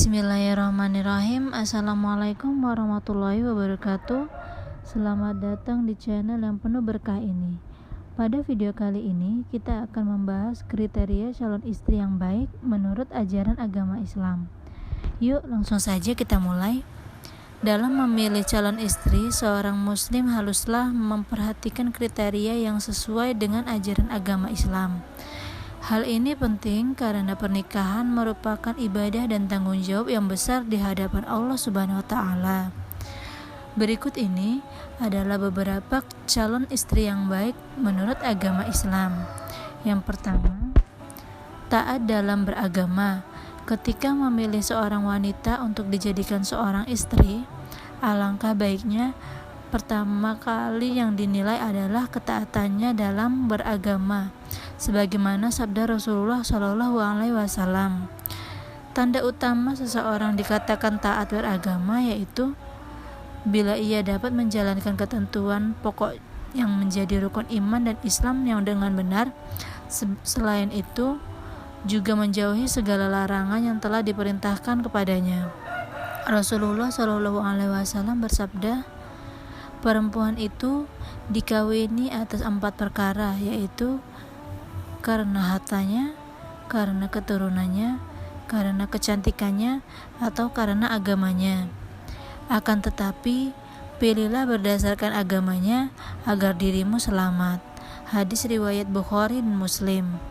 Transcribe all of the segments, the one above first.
Bismillahirrahmanirrahim. Assalamualaikum warahmatullahi wabarakatuh. Selamat datang di channel yang penuh berkah ini. Pada video kali ini kita akan membahas kriteria calon istri yang baik menurut ajaran agama Islam. Yuk langsung saja kita mulai. Dalam memilih calon istri, seorang muslim haruslah memperhatikan kriteria yang sesuai dengan ajaran agama Islam. Hal ini penting karena pernikahan merupakan ibadah dan tanggung jawab yang besar di hadapan Allah Subhanahu wa taala. Berikut ini adalah beberapa calon istri yang baik menurut agama Islam. Yang pertama, taat dalam beragama. Ketika memilih seorang wanita untuk dijadikan seorang istri, alangkah baiknya pertama kali yang dinilai adalah ketaatannya dalam beragama, sebagaimana sabda Rasulullah SAW. Tanda utama seseorang dikatakan taat beragama yaitu bila ia dapat menjalankan ketentuan pokok yang menjadi rukun iman dan Islam yang dengan benar. Selain itu, juga menjauhi segala larangan yang telah diperintahkan kepadanya. Rasulullah SAW bersabda, perempuan itu dikawini atas 4 perkara, yaitu karena hartanya, karena keturunannya, karena kecantikannya, atau karena agamanya. Akan tetapi, pilihlah berdasarkan agamanya agar dirimu selamat. Hadis riwayat Bukhari dan Muslim.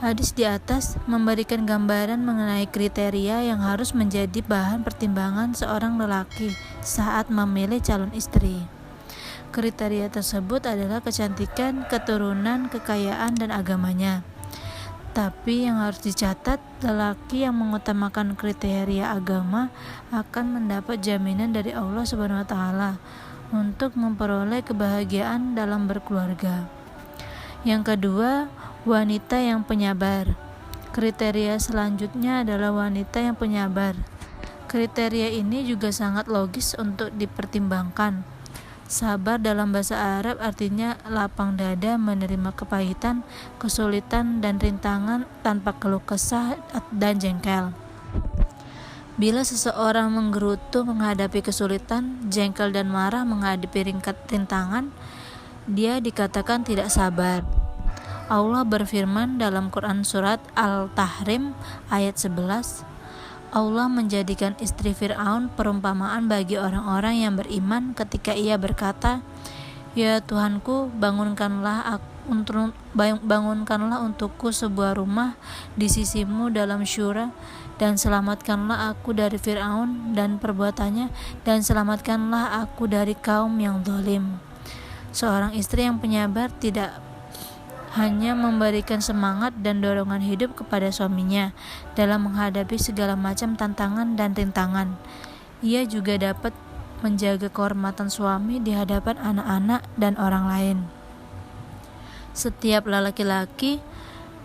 Hadis di atas memberikan gambaran mengenai kriteria yang harus menjadi bahan pertimbangan seorang lelaki saat memilih calon istri. Kriteria tersebut adalah kecantikan, keturunan, kekayaan, dan agamanya. Tapi yang harus dicatat, lelaki yang mengutamakan kriteria agama akan mendapat jaminan dari Allah Subhanahu wa taala untuk memperoleh kebahagiaan dalam berkeluarga. Yang kedua, wanita yang penyabar. Kriteria selanjutnya adalah wanita yang penyabar. Kriteria ini juga sangat logis untuk dipertimbangkan. Sabar dalam bahasa Arab artinya lapang dada menerima kepahitan, kesulitan, dan rintangan tanpa keluh kesah dan jengkel. Bila seseorang menggerutu menghadapi kesulitan, jengkel dan marah menghadapi rintangan, dia dikatakan tidak sabar. Allah berfirman dalam Quran surat Al-Tahrim ayat 11, Allah menjadikan istri Fir'aun perumpamaan bagi orang-orang yang beriman ketika ia berkata, ya Tuhanku, bangunkanlah untukku sebuah rumah di sisimu dalam syura, dan selamatkanlah aku dari Fir'aun dan perbuatannya, dan selamatkanlah aku dari kaum yang zalim. Seorang istri yang penyabar tidak hanya memberikan semangat dan dorongan hidup kepada suaminya dalam menghadapi segala macam tantangan dan rintangan. Ia juga dapat menjaga kehormatan suami di hadapan anak-anak dan orang lain. Setiap laki-laki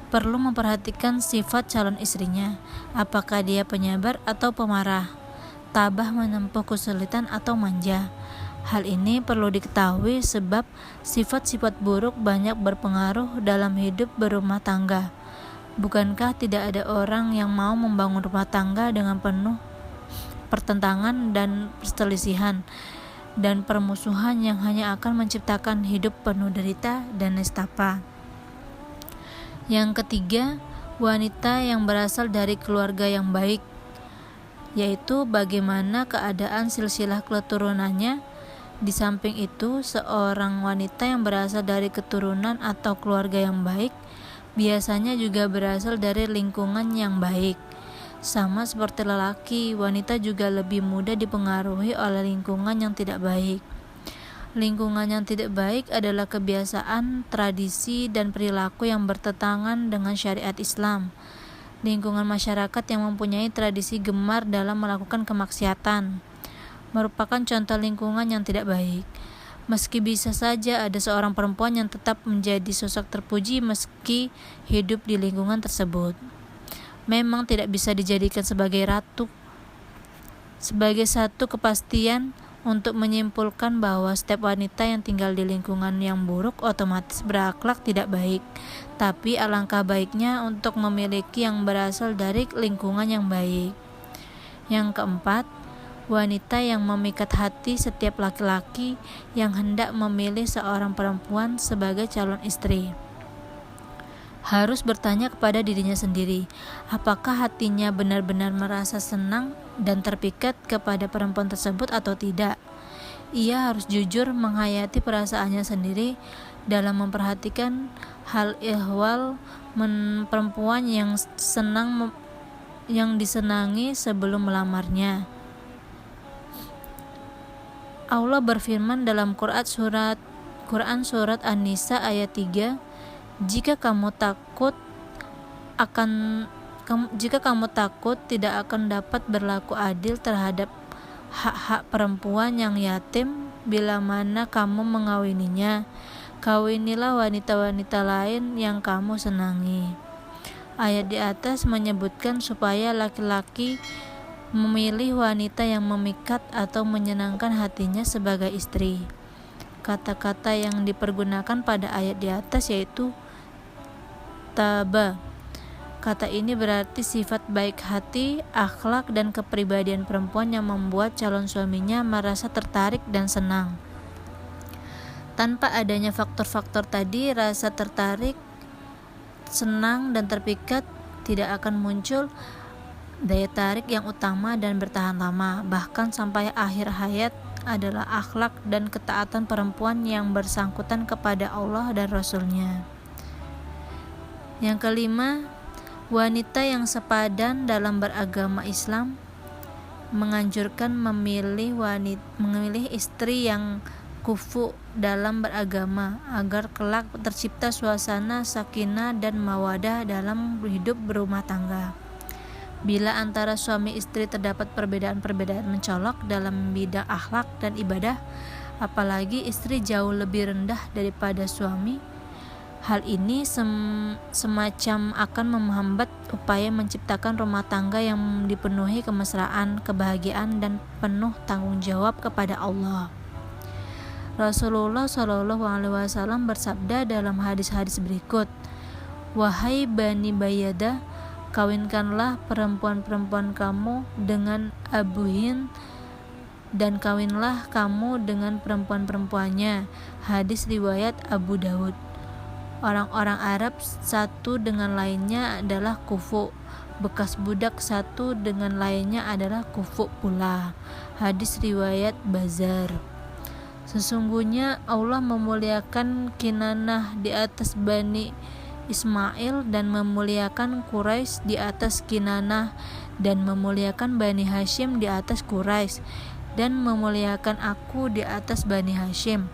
perlu memperhatikan sifat calon istrinya, apakah dia penyabar atau pemarah, tabah menempuh kesulitan atau manja. Hal ini perlu diketahui sebab sifat-sifat buruk banyak berpengaruh dalam hidup berumah tangga. Bukankah tidak ada orang yang mau membangun rumah tangga dengan penuh pertentangan dan perselisihan dan permusuhan yang hanya akan menciptakan hidup penuh derita dan nestapa. Yang ketiga, wanita yang berasal dari keluarga yang baik, yaitu bagaimana keadaan silsilah keturunannya. Di samping itu, seorang wanita yang berasal dari keturunan atau keluarga yang baik biasanya juga berasal dari lingkungan yang baik. Sama seperti lelaki, wanita juga lebih mudah dipengaruhi oleh lingkungan yang tidak baik. Lingkungan yang tidak baik adalah kebiasaan, tradisi, dan perilaku yang bertentangan dengan syariat Islam. Lingkungan masyarakat yang mempunyai tradisi gemar dalam melakukan kemaksiatan merupakan contoh lingkungan yang tidak baik. Meski bisa saja ada seorang perempuan yang tetap menjadi sosok terpuji meski hidup di lingkungan tersebut, memang tidak bisa dijadikan sebagai ratu. Sebagai satu kepastian untuk menyimpulkan bahwa setiap wanita yang tinggal di lingkungan yang buruk otomatis berakhlak tidak baik, tapi alangkah baiknya untuk memiliki yang berasal dari lingkungan yang baik. Yang keempat, wanita yang memikat hati setiap laki-laki yang hendak memilih seorang perempuan sebagai calon istri. Harus bertanya kepada dirinya sendiri, apakah hatinya benar-benar merasa senang dan terpikat kepada perempuan tersebut atau tidak. Ia harus jujur menghayati perasaannya sendiri dalam memperhatikan hal ihwal perempuan yang disenangi sebelum melamarnya. Allah berfirman dalam Quran surat An-Nisa ayat 3, jika kamu takut tidak akan dapat berlaku adil terhadap hak-hak perempuan yang yatim, bila mana kamu mengawininya, kawinilah wanita-wanita lain yang kamu senangi. Ayat di atas menyebutkan supaya laki-laki memilih wanita yang memikat atau menyenangkan hatinya sebagai istri. Kata-kata yang dipergunakan pada ayat di atas yaitu taba. Kata ini berarti sifat baik hati, akhlak, dan kepribadian perempuan yang membuat calon suaminya merasa tertarik dan senang. Tanpa adanya faktor-faktor tadi, rasa tertarik, senang, dan terpikat tidak akan muncul daya tarik yang utama dan bertahan lama, bahkan sampai akhir hayat adalah akhlak dan ketaatan perempuan yang bersangkutan kepada Allah dan Rasul-Nya. Yang kelima, wanita yang sepadan dalam beragama Islam menganjurkan memilih istri yang kufu dalam beragama agar kelak tercipta suasana sakinah dan mawadah dalam hidup berumah tangga. Bila antara suami istri terdapat perbedaan-perbedaan mencolok dalam bidang akhlak dan ibadah, apalagi istri jauh lebih rendah daripada suami, hal ini semacam akan menghambat upaya menciptakan rumah tangga yang dipenuhi kemesraan, kebahagiaan, dan penuh tanggung jawab kepada Allah. Rasulullah SAW bersabda dalam hadis-hadis berikut, wahai Bani Bayyadah, kawinkanlah perempuan-perempuan kamu dengan Abu Hind dan kawinlah kamu dengan perempuan-perempuannya. Hadis riwayat Abu Daud. Orang-orang Arab satu dengan lainnya adalah kufu, bekas budak satu dengan lainnya adalah kufu pula. Hadis riwayat Bazar. Sesungguhnya Allah memuliakan Kinanah di atas Bani Ismail dan memuliakan Quraisy di atas Kinanah dan memuliakan Bani Hashim di atas Quraisy dan memuliakan aku di atas Bani Hashim.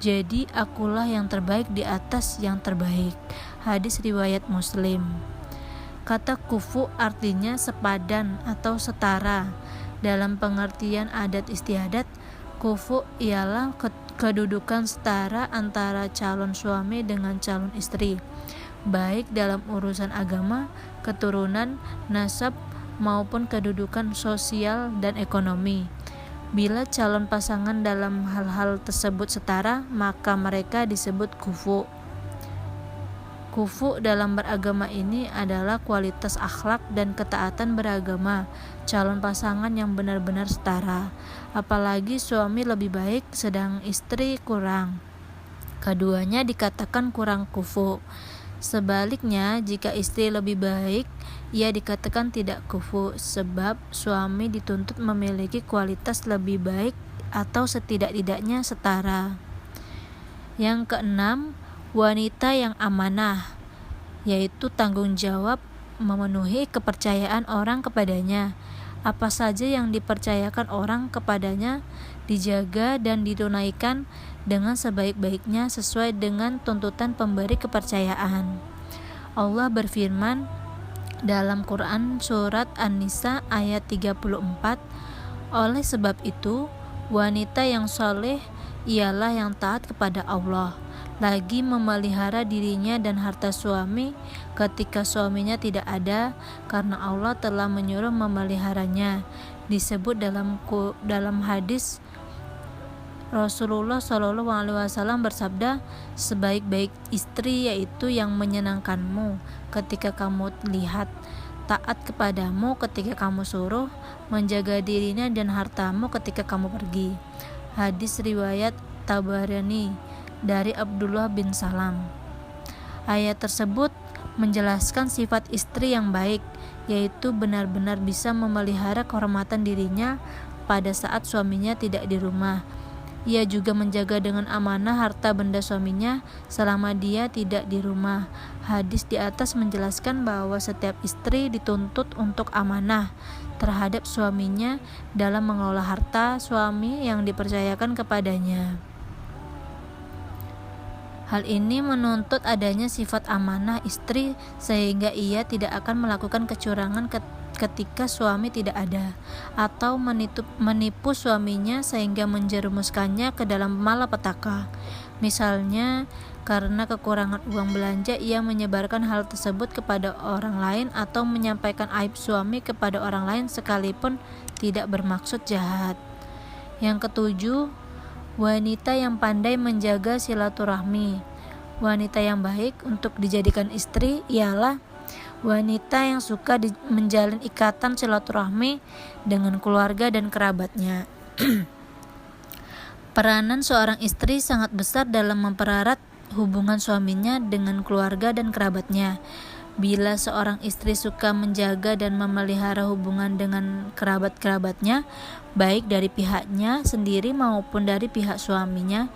Jadi akulah yang terbaik di atas yang terbaik. Hadis riwayat Muslim. Kata kufu artinya sepadan atau setara. Dalam pengertian adat istiadat, kufu ialah kedudukan setara antara calon suami dengan calon istri, baik dalam urusan agama, keturunan, nasab, maupun kedudukan sosial dan ekonomi. Bila calon pasangan dalam hal-hal tersebut setara, maka mereka disebut kufu. Kufu dalam beragama ini adalah kualitas akhlak dan ketaatan beragama calon pasangan yang benar-benar setara. Apalagi suami lebih baik sedang istri kurang, keduanya dikatakan kurang kufu. Sebaliknya, jika istri lebih baik, ia dikatakan tidak kufu, sebab suami dituntut memiliki kualitas lebih baik atau setidak-tidaknya setara. Yang keenam, wanita yang amanah, yaitu tanggung jawab memenuhi kepercayaan orang kepadanya. Apa saja yang dipercayakan orang kepadanya dijaga dan ditunaikan dengan sebaik-baiknya sesuai dengan tuntutan pemberi kepercayaan. Allah berfirman dalam Quran surat An-Nisa ayat 34, oleh sebab itu wanita yang soleh ialah yang taat kepada Allah, lagi memelihara dirinya dan harta suami ketika suaminya tidak ada, karena Allah telah menyuruh memeliharanya. Disebut dalam hadis Rasulullah SAW bersabda, sebaik-baik istri yaitu yang menyenangkanmu ketika kamu lihat, taat kepadamu ketika kamu suruh, menjaga dirinya dan hartamu ketika kamu pergi. Hadis riwayat Tabarani dari Abdullah bin Salam. Ayat tersebut menjelaskan sifat istri yang baik, yaitu benar-benar bisa memelihara kehormatan dirinya pada saat suaminya tidak di rumah. Ia juga menjaga dengan amanah harta benda suaminya selama dia tidak di rumah. Hadis di atas menjelaskan bahwa setiap istri dituntut untuk amanah terhadap suaminya dalam mengelola harta suami yang dipercayakan kepadanya. Hal ini menuntut adanya sifat amanah istri sehingga ia tidak akan melakukan kecurangan ketika suami tidak ada, atau menipu suaminya sehingga menjerumuskannya ke dalam malapetaka. Misalnya, karena kekurangan uang belanja ia menyebarkan hal tersebut kepada orang lain atau menyampaikan aib suami kepada orang lain sekalipun tidak bermaksud jahat. Yang ketujuh, wanita yang pandai menjaga silaturahmi. Wanita yang baik untuk dijadikan istri ialah wanita yang suka menjalin ikatan silaturahmi dengan keluarga dan kerabatnya. Peranan seorang istri sangat besar dalam mempererat hubungan suaminya dengan keluarga dan kerabatnya. Bila seorang istri suka menjaga dan memelihara hubungan dengan kerabat-kerabatnya, baik dari pihaknya sendiri maupun dari pihak suaminya,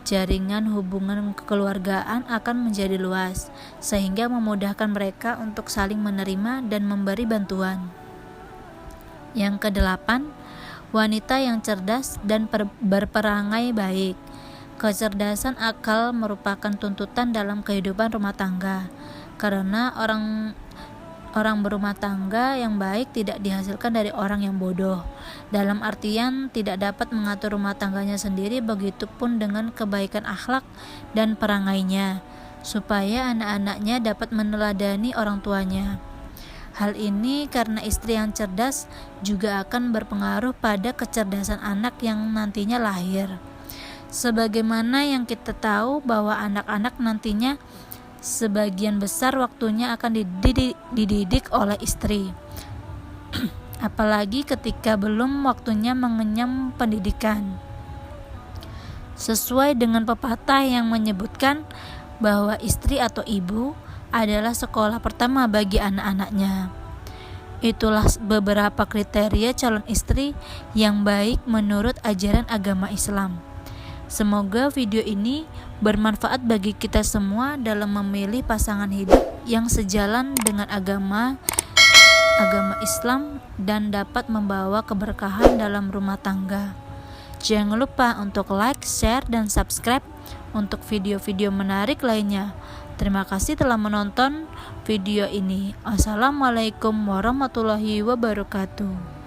jaringan hubungan kekeluargaan akan menjadi luas, sehingga memudahkan mereka untuk saling menerima dan memberi bantuan. Yang kedelapan, wanita yang cerdas dan berperangai baik. Kecerdasan akal merupakan tuntutan dalam kehidupan rumah tangga, karena orang berumah tangga yang baik tidak dihasilkan dari orang yang bodoh, dalam artian tidak dapat mengatur rumah tangganya sendiri, begitupun dengan kebaikan akhlak dan perangainya, supaya anak-anaknya dapat meneladani orang tuanya. Hal ini karena istri yang cerdas juga akan berpengaruh pada kecerdasan anak yang nantinya lahir. Sebagaimana yang kita tahu bahwa anak-anak nantinya sebagian besar waktunya akan dididik oleh istri, apalagi ketika belum waktunya mengenyam pendidikan. Sesuai dengan pepatah yang menyebutkan bahwa istri atau ibu adalah sekolah pertama bagi anak-anaknya. Itulah beberapa kriteria calon istri yang baik menurut ajaran agama Islam. Semoga video ini bermanfaat bagi kita semua dalam memilih pasangan hidup yang sejalan dengan agama Islam dan dapat membawa keberkahan dalam rumah tangga. Jangan lupa untuk like, share, dan subscribe untuk video-video menarik lainnya. Terima kasih telah menonton video ini. Assalamualaikum warahmatullahi wabarakatuh.